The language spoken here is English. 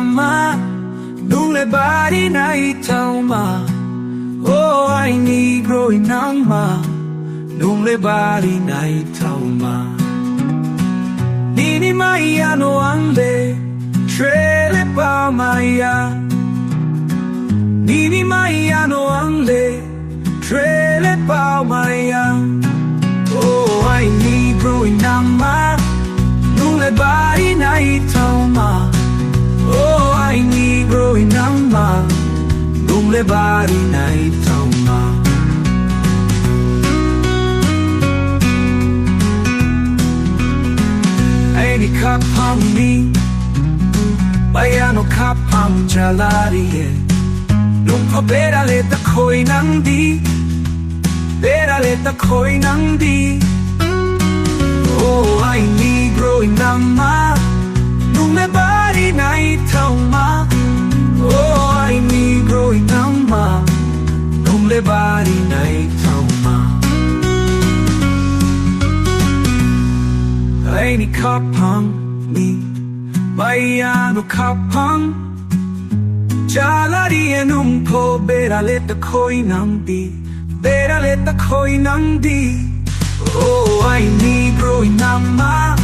groingnangma, nung bari naithau ma. Oh, Aini groingnangma, nung bari naithau ma. Nini maya no anle, trele pa maya. Nini maya no anle, trele pa maya. Oh, Aini groingnangma, nung bari naithau ma. Oh, Aini groingnangma, nung bari naithau ma. Aini kapang ni, bayano kapang jalari. Nung paberale ta ko'y nang di, berale ta ko'y nang di. Oh, Aini groingnangma, nung bari naithau ma. Oh, Aini groingnangma, nung bari naithau ma. Aini kapang ni, bayano kapang jalari. Nung po berale ta ko'y nang di, berale ta ko'y nang di. Oh, Aini groingnangma,